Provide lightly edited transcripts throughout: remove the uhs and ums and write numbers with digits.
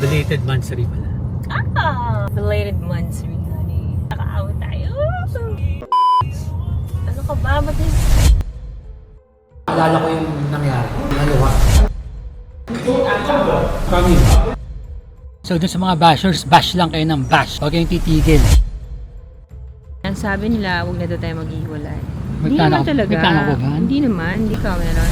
Belated Mansari pala. Belated Mansari. Nakaawa tayo. Ano ka ba? Ba't Alala ko yung nangyari. Naluha. Kami. So dun sa mga bashers, bash lang kayo ng bash. Huwag kayong titigil. Ang sabi nila, huwag na daw tayo maghiwalay. Hindi Magkano- naman talaga. magkano ko ba? Hindi naman. Hindi ka naman.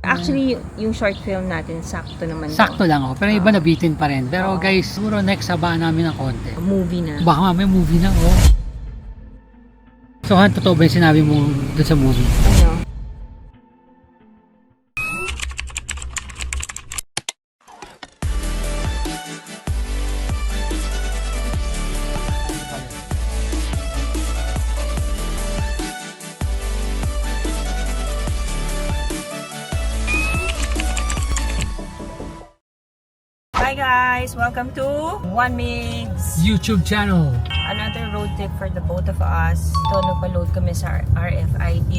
Actually, yung short film natin, sakto naman. Sakto lang ako. Pero yung iba nabitin pa rin. Pero guys, siguro next habaan namin ng konti. Movie na. Baka mamaya movie na, oh. So Han, totoo ba yung sinabi mo dun sa movie? Ano? Hi guys! Welcome to One Migs! YouTube channel. Another road trip for the both of us. So, nagpa-load kami sa RFID.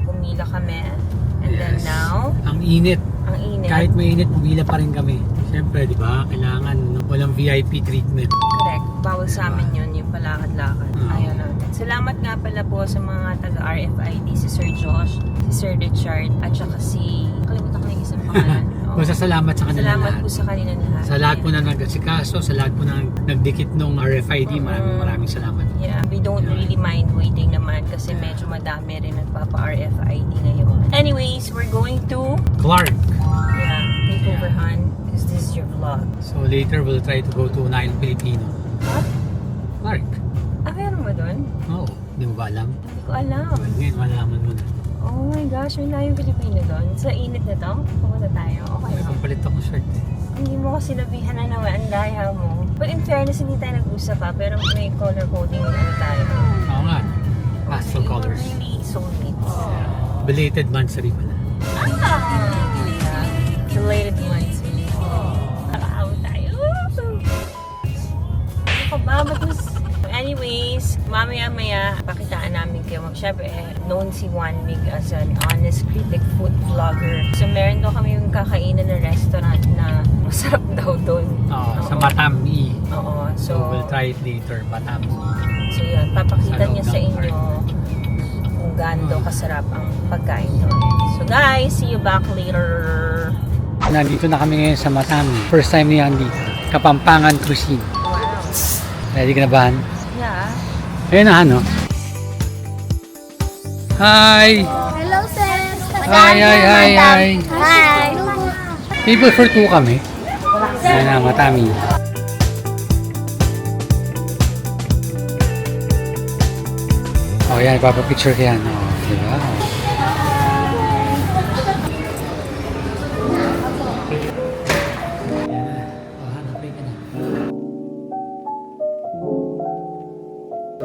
Pumila kami. And then now, Ang init. ang init. Kahit mainit, pumila pa rin kami. Siyempre, di ba? Kailangan walang VIP treatment. Correct. Bawal sa amin yun, yung palakad-lakad. Ayaw natin. Salamat nga pala po sa mga taga-RFID, si Sir Josh, si Sir Richard, at saka si... Kalimutan ko yung isang pangalan. Basta salamat sa kanila Salamat lahat. po sa kanila lahat. Sa lahat po na nag-asikaso, sa lahat po na nagdikit ng RFID, maraming salamat. Yeah, we don't really mind waiting naman kasi medyo madami rin nagpapa-RFID ngayon. Anyways, we're going to... Clark. Yeah, take over, Han, because this is your vlog. So later, we'll try to go to Nile Filipino. Huh? Clark. Ah, meron mo doon? Oo. Di mo ba alam? Hindi ko alam. Well, ngayon, malaman mo na. Oh my gosh, may layong Pilipino doon. Sa init na to, pumunta tayo. Okay lang. Ang palit ako shirt eh. Hindi mo ko sinabihan na naman, ang daya mo. But in fairness, hindi tayo nag-usap pa, pero may color coding na tayo. Oo nga. Pastel colors. Really soulmates. Belated Mansari pala. Yeah. Belated months. Nakaawa tayo. Ano ka ba? Ba't mas... Anyways, mamaya-maya, pakitaan namin kayo. Siyempre, known si One Mig as an honest critic food vlogger. So, meron daw kami yung kakainan na restaurant na masarap daw doon. Oo, sa Matami. Oo, So, so... we'll try it later. Matami. So yun, papakita Sa niya sa loob ng inyo kung gaano daw kasarap ang pagkain doon. So guys, see you back later. Nandito na kami ngayon sa Matami. First time niya dito. Kapampangan Cuisine. Wow. Ready ka na ba, Han? Yeah. Ayun na, Han, no? Hi! Hello, sis! Hi, hi, hi, hi! Hi! Table for two kami. Ayun na, Matami. Oh, yan. Ipapapicture ka yan. Oh, diba?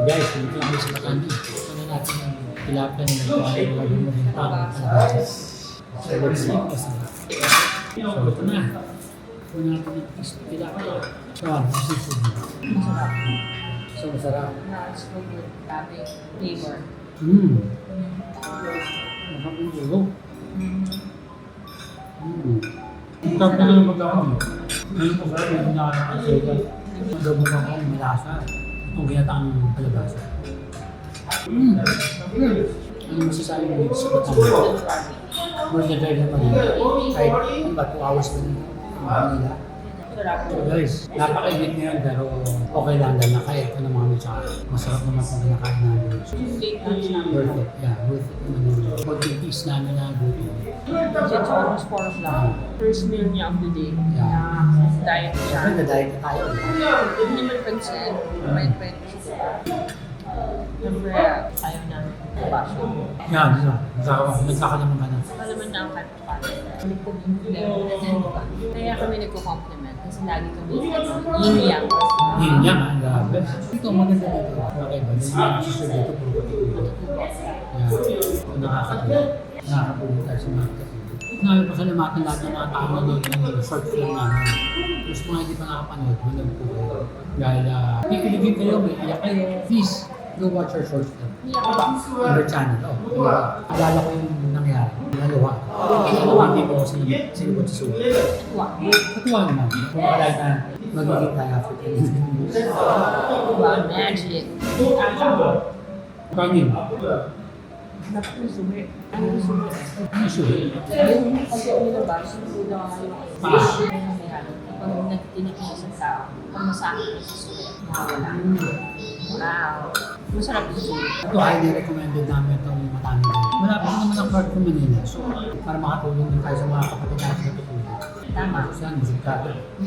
Guys, dito lang kami sa Matami. Ano natin ang tilapia na nagpapalagay mo rin pa. So, let's see. So, ito na. Ito na natin yung piece ng tilapia. So, this is food. Masarap. So, masarap. It's so good. Grabe. Flavor. Masarap yung ulo. Ang sarap na lang magkakaroon. Ngayon po sarap yung nakakasaya. Adobo ka ko, malasa. Itong ginataang kalabasa. Ano masasabi mo dito sa Batangas? More than 5 na pa rin. Kahit ba 2 hours pa rin Manila. So guys, napaka-init ngayon pero okay lang dahil nakaya ko ng mga tsaka masarap naman kung kinakain namin. Worth it. Yeah, worth it naman yung pag-piece namin na buto. It's almost 4 o'clock. First meal niya of the day. Yeah. Diet siya. Siyempre, na-diet na tayo. Hindi naman pansin. May pwede siya. Siyempre, ayaw namin. Passion. Yan, nagkakalaman ka na. Malaman na ang kahit Ulit ko yung problema. Kaya kami nagko-compliment kasi lagi kami yin-yang. Yun yan, grabe. Ito, maganda dito. Okay ba? Yung mga sister dito, puro pati. Yan. Ito nakakatulog. Nakakatulog tayo sa mga kapatid. Namin pasalamatan lahat ng mga tao nanood ng short film namin. Tapos mga hindi pa nakapanood, manood po kayo. Dahil kikiligin kayo, may iyak kayo. Please, go watch our short film. On our channel. Oh, diba? Alala ko yung nangyari. Naluha. Hindi mo ako sinubot sa sulit. Katuwa naman. Kung wala na magiging tayo after 10 minutes. Wow, magic. Pangin. Dapat yung sulit. Ano yung sulit? Ano sulit? Yung pag-ilabas, yung pag nagtinik ng isang tao, pag masakit sa sulit, nakawala. Wow. Masarap yung sulit. Ito, highly recommended namin itong matami. Malapit naman ang Clark from Manila. So, para makatulong din tayo sa mga kapatid natin na tutulong. Tama. So, yan, musika.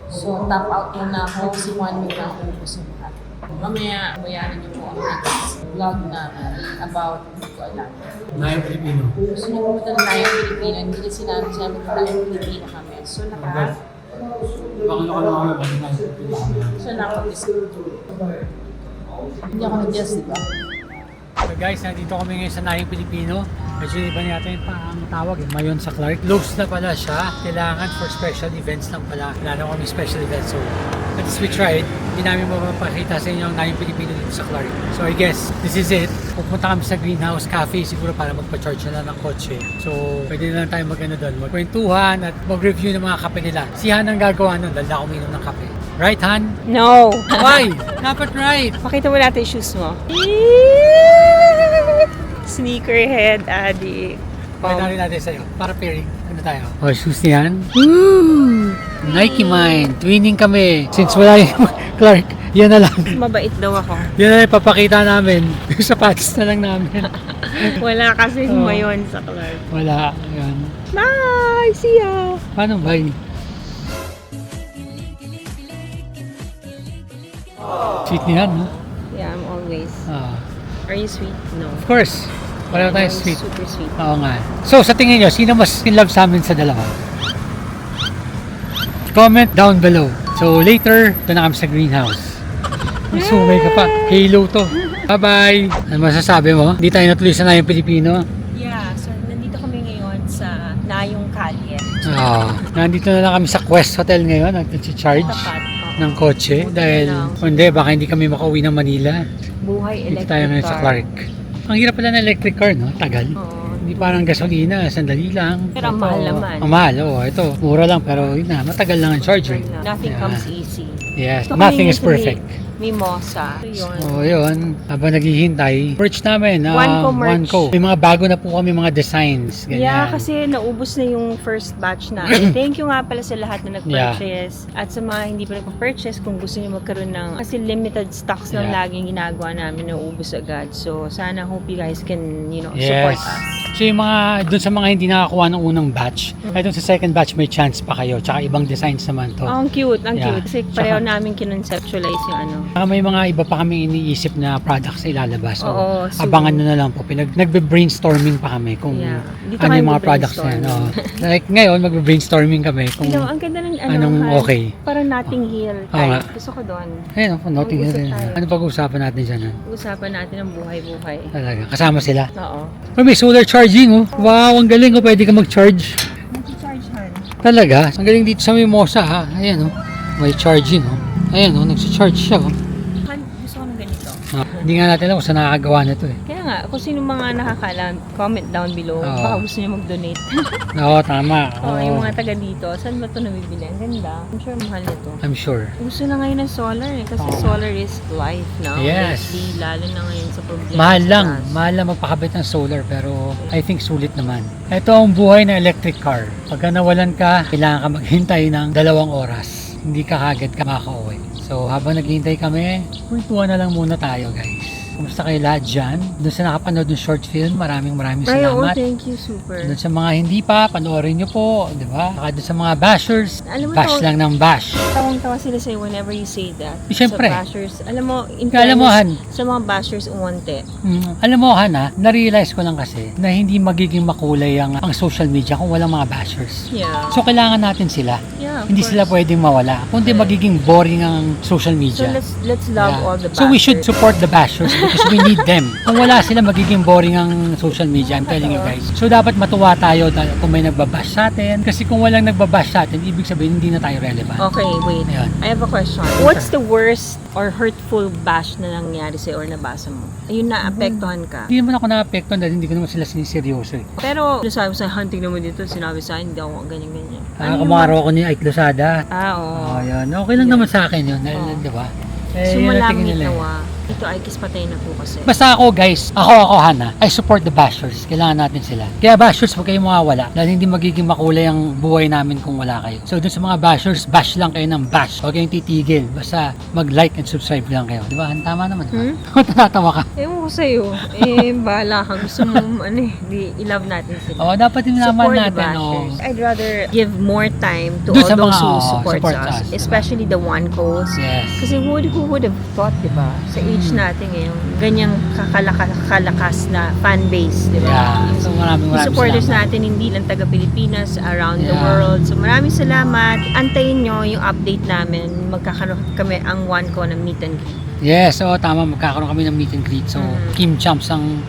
So, top out muna ako si 1 week na ako sa lahat. Mamaya, bayaran niyo po ang next vlog namin about, hindi ko alam. Nayang Pilipino. Gusto niyo pumunta na tayo Pilipino, hindi na sinabi ko tayo Pilipino kami. So, Baka nakalala ko na Nayang Pilipino. So, nakapis. Hindi ako nag-guess, di ba? So guys, nandito kami ngayon sa Nayang Pilipino. Actually, iba niya yung tawag, Mayon sa Clark. Close na pala siya. Kailangan for special events lang pala. Wala na kami special events. So, at least we tried. Hindi namin mapapakita sa inyo ang Nayang Pilipino dito sa Clark. So I guess, this is it. Pupunta kami sa Greenhouse Cafe siguro para magpa-charge na lang ng kotse. So, pwede na lang tayo mag-ano doon. Magkwentuhan at mag-review ng mga kape nila. Si Han ang gagawa nun dahil ako uminom ng kape. Right, Han? No! Why? Dapat right! Pakita mo natin yung shoes mo. Sneakerhead addict. Pakita rin natin sa'yo. Para pairing. Ano tayo? Oh, shoes niyan. Woo! Nike mine. Twinning kami. Since wala yung Clark, yan na lang. Mabait daw ako. Yan na lang ipapakita namin. Yung sapatos na lang namin. Wala kasi Oh. mayon sa Clark. Wala. Yan. Bye! See ya! Paano ba yun? Sweet niyan, no? Yeah, I'm always. Ah. Are you sweet? No. Of course. Wala tayong I'm sweet. Super sweet. Oo nga. So, sa tingin nyo, sino mas in love sa amin sa dalawa? Comment down below. So, later, ito na kami sa greenhouse. Sumay ka pa. Halo to. Bye-bye! Ano masasabi mo? Hindi tayo natuloy sa Nayang Pilipino. Yeah, so nandito kami ngayon sa Nayong Kalye. Nandito na lang kami sa Quest Hotel ngayon. Nag-charge Tapat. ng kotse. Dahil, hindi, baka hindi kami makauwi ng Manila. Buhay Dito electric tayo ngayon car. sa Clark. Ang hirap pala ng electric car, no? Tagal. Oo. Hindi parang gasolina, sandali lang. Pero ang mahal naman. Ang mahal, oo. Ito, mura lang pero yun na, matagal lang ang charger. Nothing Yeah. comes easy. Yes, Ito nothing kami is perfect. Mimosa. So, yun. So, yun. Habang naghihintay, merch namin. One merch. May mga bago na po kami mga designs. Ganyan. Yeah, kasi naubos na yung first batch natin. Thank you nga pala sa lahat na nag-purchase. At sa mga hindi pa nag-purchase, kung gusto niyo magkaroon ng, kasi limited stocks lang Yeah. laging ginagawa namin, nauubos agad. So, sana hope you guys can, support Yes. us. So yung mga, dun sa mga hindi nakakuha ng unang batch, ay dun sa second batch may chance pa kayo. Tsaka ibang designs naman to. Ang cute, ang Yeah. cute. Kasi pareho namin kinonceptualize yung ano. Saka may mga iba pa kami iniisip na products na ilalabas. So, Oo, soon. abangan nyo na lang po. Nagbe-brainstorming pa kami kung Yeah. Dito ano kami yung mga products na yan. mag-brainstorm. Like ngayon, magbe-brainstorming kami kung Hello, ang ganda ng ano, anong Han. okay. Parang Notting Hill Oo nga. type. Gusto ko doon. Ayun, noting Mag-usap rin. tayo. Ano pag-uusapan natin dyan? Usapan natin ang buhay-buhay. Talaga. Kasama sila. Oo. Oh, may solar charging, oh. Wow, ang galing ko. Pwede ka mag-charge. Nag-charge, Han. Talaga. Ang galing dito sa Mimosa, ha. Ayan, oh. May charging, oh. Ayan, oh. Nagsi-charge siya, oh. Han, gusto ko ng ganito. Hindi nga natin alam kung saan nakakagawa na to, eh. Kaya nga, kung sino mga nakakaalam, comment down below. Oo. Baka gusto niyo mag-donate. Oo, tama. Oo, yung Oo. mga taga dito, saan ba ito nabibili? Ang ganda. I'm sure mahal nito. I'm sure. Gusto na ngayon ng solar eh. Kasi Oo. solar is life now. Yes. Lately, lalo na ngayon sa problema. Mahal sa lang. gas. Mahal lang magpakabit ng solar pero I think sulit naman. Ito ang buhay ng electric car. Pagka nawalan ka, kailangan ka maghintay ng 2 oras. Hindi ka kagad ka makauwi. So habang naghihintay kami, kwentuhan na lang muna tayo guys. Kumusta kayo lahat dyan? Doon sa nakapanood ng short film, maraming Ay, oo, salamat. thank you, super. Doon sa mga hindi pa, panoorin nyo po, di ba? Saka doon sa mga bashers, Alam mo, bash lang ng bash. Tawang-tawa sila sa'yo whenever you say that. Siyempre. Sa bashers. Alam mo, in Kaya alam mo, fairness, Han. sa mga bashers, uwante. Alam mo, Hana, na-realize ko lang kasi na hindi magiging makulay ang social media kung walang mga bashers. Yeah. So, kailangan natin sila. Yeah, of Hindi course. sila pwedeng mawala. Kundi Correct. magiging boring ang social So media. let's love Yeah. all the bashers. So we should support the bashers because we need them. Kung wala sila, magiging boring ang social media. I'm telling you guys. So, dapat matuwa tayo kung may nagbabash sa atin. Kasi kung walang nagbabash sa atin, ibig sabihin, hindi na tayo relevant. Okay, wait. Ayan. I have a question. What's the worst or hurtful bash na nangyari sa'yo or nabasa mo? Ayun, naapektuhan ka. Hindi naman ako na-apektuhan dahil hindi ko naman sila siniseryoso eh. Pero, sabi sa hunting naman dito, sinabi sa akin, hindi ako ganyan-ganyan. Kumaro ako ni Ike Losada. Oo. Oh, yan. Okay lang naman sa akin yun. Di ba? So, yun ang malamit tingin nila eh. nawa. Ito ay kiss patay na po kasi. Basta ako guys, ako Hana, I support the bashers. Kailangan natin sila. Kaya bashers, huwag kayong mawawala. Dahil hindi magiging makulay ang buhay namin kung wala kayo. So dun sa mga bashers, bash lang kayo ng bash. Huwag kayong titigil. Basta mag-like and subscribe lang kayo. Di ba? Tama naman. Tatawa ka. Ewan ko sa'yo. Bahala ka. Gusto mo, i-love natin sila. Dapat yung naman Support the natin. bashers. I'd rather give more time to Doon all sa those mga, who support support us. us, diba? Especially the one calls. Yes. Kasi who would have thought, di ba? Sa age natin ngayon, ganyang kalakas na fan base, di ba? Yeah. So maraming Yung supporters salamat. natin, hindi lang taga Pilipinas, around the Yeah. world. So maraming salamat. Antayin nyo yung update namin. Magkakaroon kami ang one ko ng meet and greet. Yes, so tama. Magkakaroon kami ng meet and greet. So Kim Champs ang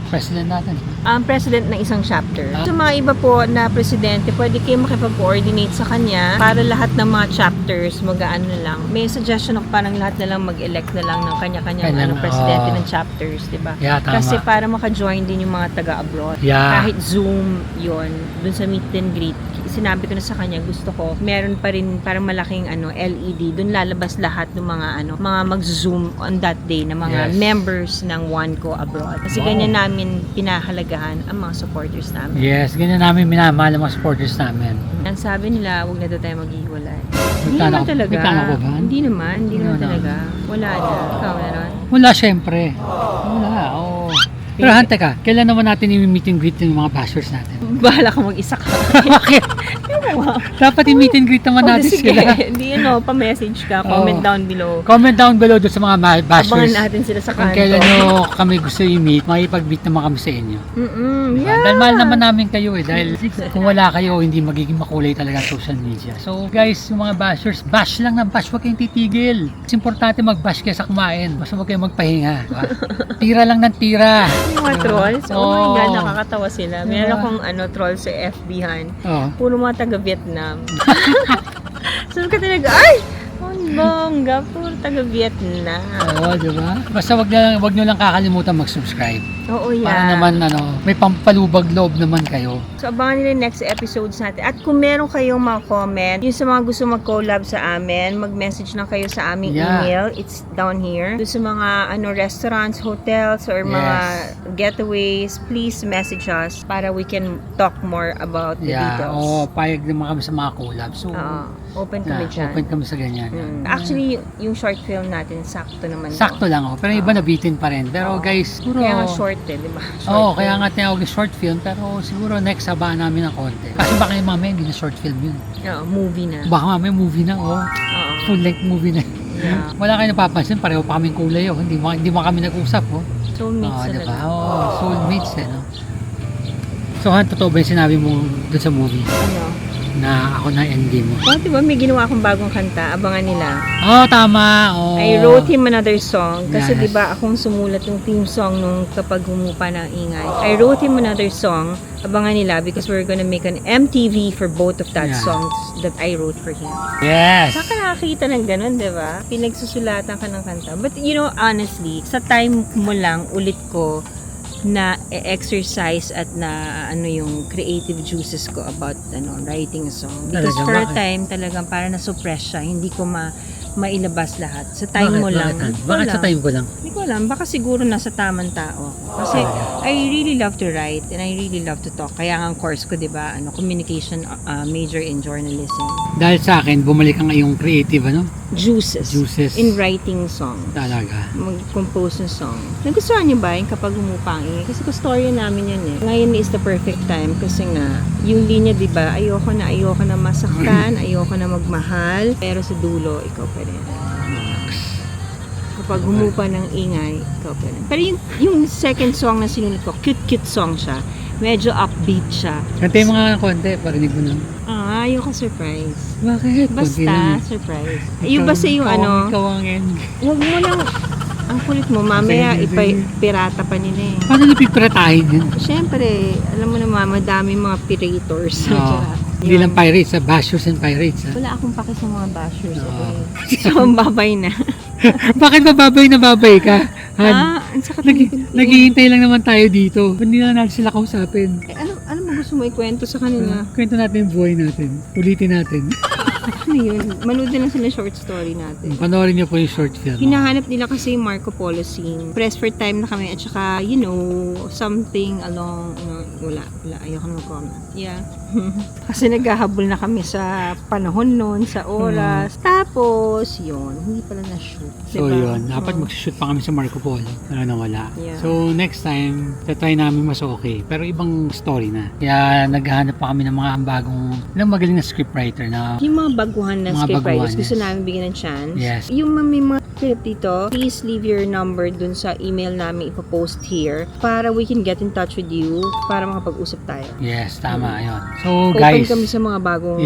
president natin. Ang president ng isang chapter. Ah. Sa mga iba po na presidente, pwede kayo makipag-coordinate sa kanya para lahat ng mga chapters mag-ano na lang. May suggestion ako parang lahat na lang mag-elect na lang ng kanya-kanyang presidente ng chapters, di ba? Yeah, tama. Kasi para maka-join din yung mga taga-abroad. Yeah. Kahit Zoom yon dun sa meet and greet, sinabi ko na sa kanya, gusto ko, meron pa rin parang malaking LED, dun lalabas lahat ng mga mga mag-zoom on that day na mga Yes. members ng OneCo abroad. Kasi Wow. ganyan namin pinahalagahan ang mga supporters namin. Yes, ganyan namin minamahal ang mga supporters namin. Ang sabi nila, huwag na daw tayo maghiwalay. Hindi Magkano- naman talaga. magkano ko ba? Hindi naman Wala. talaga. Wala na. Ikaw meron? Wala, syempre. Wala, oo. Pero hante ka, kailan naman natin i-meet and greet yung mga bashers natin? Bahala ka mag-isa ka. Bakit? Dapat i-meet and greet naman natin Sige, sila. hindi pa-message ka. Comment Oo. down below. Comment down below doon sa mga bashers. Abangan natin sila sa Kung kanto. kailan nyo kami gusto i-meet, makipag-meet naman kami sa inyo. Yeah. Dahil mahal naman namin kayo eh. Dahil kung wala kayo, hindi magiging makulay talaga ang social media. So guys, yung mga bashers, bash lang ng bash. Huwag kayong titigil. It's importante mag-bash kaysa kumain. Basta huwag kayong magpahinga. Diba? Tira lang ng tira. Yung mga trolls, oh my Oo. God, nakakatawa sila. Meron Diba? akong troll sa FB-han. Oh. Puro mga taga-Vietnam. Sabi ka talaga, ay! Ang bongga, puro taga-Vietnam. Oo, diba? Basta wag nyo lang kakalimutan mag-subscribe. Oo, yan. Para naman, may pampalubag loob naman kayo. So, abangan nila yung next episodes natin. At kung meron kayong mga comment, yung sa mga gusto mag-collab sa amin, mag-message lang kayo sa aming Yeah. email. It's down here. Doon sa mga restaurants, hotels, or mga getaways, please message us para we can talk more about the Yeah, details. oo, payag naman kami sa mga collab. So, Open kami dyan. open kami sa ganyan. Actually, yung short film natin, sakto naman. Sakto lang ako. Pero yung iba nabitin pa rin. Pero guys, siguro... Kaya nga short di ba? Oo, kaya nga tinawag yung short film. Pero siguro next sabaan namin ng konti. Kasi baka yung mamaya hindi na short film yun. Movie na. Baka mamaya movie na, oh. Oo. Full length movie na. Yeah. Wala kayo napapansin, pareho pa kaming kulay, oh. Hindi mo kami nag-usap, oh. Soulmates Oo, talaga. diba? Oo, soulmates, eh, no? So, Han, totoo ba yung sinabi mo dun sa movie? Ano? Na ako na endgame mo? Oh, diba may ginawa akong bagong kanta, abangan nila. Oo, tama. Oo. I wrote him another song kasi Yes. 'di ba akong sumulat ng theme song nung kapag humupa ng ingay. I wrote him another song, abangan nila because we're gonna make an MTV for both of that Yeah. songs that I wrote for him. Yes. Saka nakakita ng ganun, 'di ba? Pinagsusulatan ka ng kanta. But honestly, sa time mo lang ulit ko na exercise at na yung creative juices ko about writing a song. Because Talaga, for a bakit? time talagang para na-suppress siya, hindi ko mailabas lahat. Sa time mo lang. Bakit sa time ko lang? Hindi ko alam. Baka siguro nasa tamang tao. Kasi I really love to write and I really love to talk. Kaya nga ang course ko, di ba, communication major in journalism. Dahil sa akin, bumalik ang iyong creative, Juices. Juices. In writing song. Talaga. Mag-compose ng song. Nagustuhan niyo ba yung kapag humupang ingay? Kasi kustorya namin yan eh. Ngayon is the perfect time kasi nga, yung linya, di ba, ayoko na masaktan, ayoko na magmahal, pero sa dulo, ikaw pa rin. Kapag humupa ng ingay, ikaw pa rin. Pero yung second song na sinulat ko, cute song siya. Medyo upbeat siya. Kantay mga konti, parinig mo na. Ayoko surprise. Bakit? Konti Basta, lang. surprise. Yung basta yung Ikaw ang end. huwag mo lang, Ang kulit mo, mamaya pirata pa nila eh. Paano napipiratahin yun? Siyempre, alam mo naman, madami mga pirators. Hindi lang pirates, bashers and pirates. Wala akong paki sa mga bashers. Oo. So, babay na. Bakit bababay na babay ka? Han? Ang sakit ng pinto. Naghihintay lang naman tayo dito. Hindi na natin sila kausapin. Ano mo gusto mo ikwento sa kanila? Kwento natin yung buhay natin. Ulitin natin. Ano yun? Manood na lang sila short story natin. Panoorin niyo po yung short film. Hinahanap nila kasi yung Marco Polo scene. Press for time na kami at saka, something along, wala, ayoko na mag-comment. Yeah. Kasi naghahabol na kami sa panahon noon, sa oras. Tapos, hindi pala na-shoot. So Diba? yun, dapat mag-shoot pa kami sa Marco Polo. Nawala. Yeah. So next time, tatry namin mas okay. Pero ibang story na. Kaya naghahanap pa kami ng mga magaling na scriptwriter na Yung mga baguhan na Mga scriptwriters, baguhan, gusto yes. namin bigyan ng chance. Yes. Yung may mga script dito, please leave your number dun sa email namin ipopost here para we can get in touch with you para makapag-usap tayo. yes, tama, yun. So Open guys, kami sa mga bagong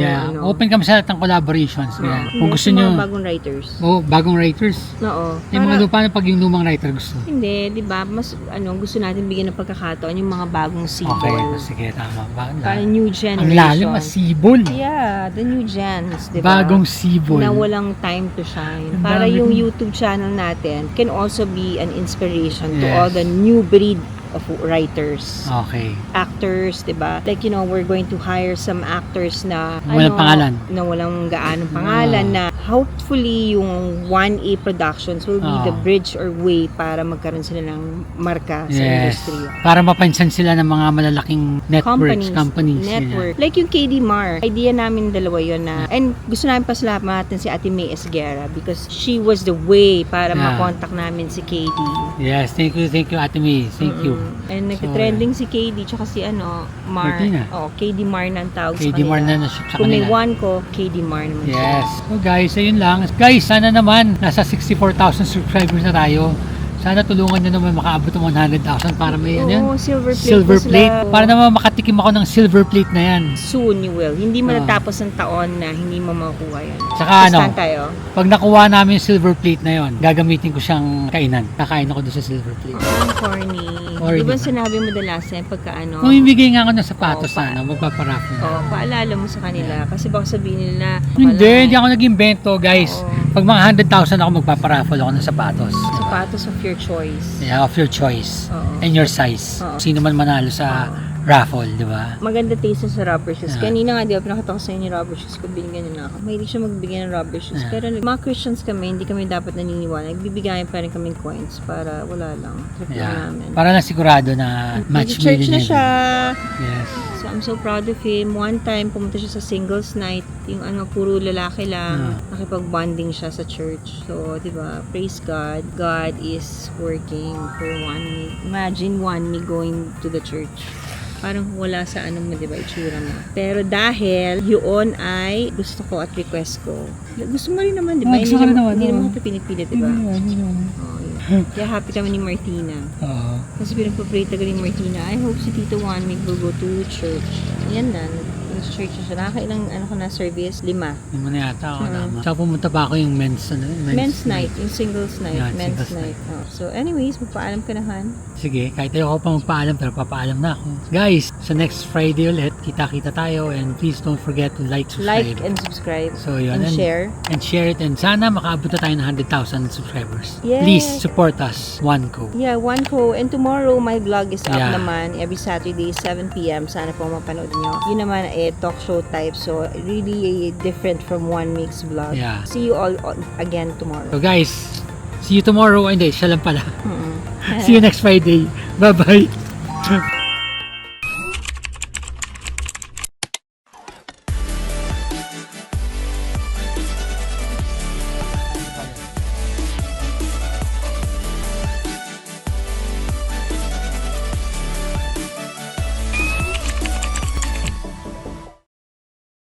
open kami sa lahat ng collaborations. Kaya, kung gusto sa nyo, mga bagong writers. bagong writers, Oo. yung mga lupa na pag yung lumang writer gusto. Hindi, di ba? Mas gusto natin bigyan ng pagkakataon yung mga bagong sibol. Okay, sige, tama. Para new generation. Ang lalim, masibol. Yeah, the new gens, di ba? Bagong sibol. Na walang time to shine. Ang Para dami yung kong- YouTube channel natin can also be an inspiration to Yes. all the new breed of writers. Okay. Actors, 'di ba? Like we're going to hire some actors na Walang pangalan. na walang gaanong pangalan na hopefully yung 1A Productions will be the bridge or way para magkaroon sila ng marka sa Yes. industriya. Para mapansin sila ng mga malalaking networks, companies. network. Like yung KD Mar, idea namin dalawa yun na, and gusto namin pasalamatan si Ate May Esguerra because she was the way para makontak namin si KD. Yes, thank you Ate May. Thank you. And nagka-trending si KD tsaka si Mar. Martina. KD Mar na ang tawag KD sa kanila. Mar na na-shoot sa Kung may kanila. one ko, KD Mar naman siya. Yes. So guys, ayun lang. Guys, sana naman nasa 64,000 subscribers na tayo. Sana tulungan nyo naman makaabot ng 100,000 para may Oo, silver plate. silver na sila. plate. Para naman makatikim ako ng silver plate na yan. Soon you will. Hindi mo natapos ang taon na hindi mo makuha yan. Tsaka Saan tayo? pag nakuha namin yung silver plate na yon, gagamitin ko siyang kainan. Kakain ako doon sa silver plate. Ang corny. Corny Di ba ba? sinabi mo the last time pagka Kung ibigay nga ako ng sapatos Oo, na, magpaparafo na. paalala mo sa kanila. Kasi baka sabihin nila na Hindi ako nag-invento, guys. Oo. Pag mga 100,000 ako, magpaparaffle ako ng sapatos. sapatos of your choice. Yeah, of your choice. Oo. And your size. Oo. Sino man manalo sa raffle, di ba? Maganda taste sa rubber shoes. Yeah. Kanina nga, di ba, pinakita ko sa inyo yung rubber shoes ko, binigyan niyo na ako. Mahilig siya magbigay ng rubber shoes. Yeah. Pero mga Christians kami, hindi kami dapat naniniwala. Nagbibigayan pa rin kami coins para wala lang. Trip lang Yeah. namin. Para na sigurado na match Nag-church made in na heaven. siya. Yes. So, I'm so proud of him. One time, pumunta siya sa singles night. Yung puro lalaki lang. Nakipag-bonding siya sa church. So, di ba, praise God. God is working for 1 week. Imagine 1 week going to the church. Parang wala sa mo, di ba, itsura mo. Pero dahil yun ay gusto ko at request ko. Gusto mo rin naman, di ba? Gusto ko rin naman, Hindi oo. naman kita pinipilit, di ba? Oh, yun. Kaya happy kami ni Martina. Oo. Kasi pinagpa-pray taga ni Martina, I hope si Tito Juan will go to church. Yan na, church na siya. Nakakailang ko na service? 5. Hindi mo na yata ako tama. Tsaka pumunta pa ako yung Men's night, yung singles night, Yeah, men's singles night. Oh. So anyways, magpaalam ka na, Han. Sige, kahit ayoko pa magpaalam, pero papaalam na ako. Guys, sa next Friday ulit, kita-kita tayo, and please don't forget to like, subscribe. Like and subscribe. So, yun. And share. And share it. And sana makaabot na tayo ng 100,000 subscribers. Yes. Please support us. OneCo. Yeah, OneCo. And tomorrow, my vlog is up Yeah. naman. Every Saturday, 7 p.m. Sana po mapanood nyo. Yun naman, talk show type. So, really different from One Mix vlog. Yeah. See you all again tomorrow. So guys, see you tomorrow. Hindi, siya lang pala. Mm-mm. See you next Friday. Bye-bye.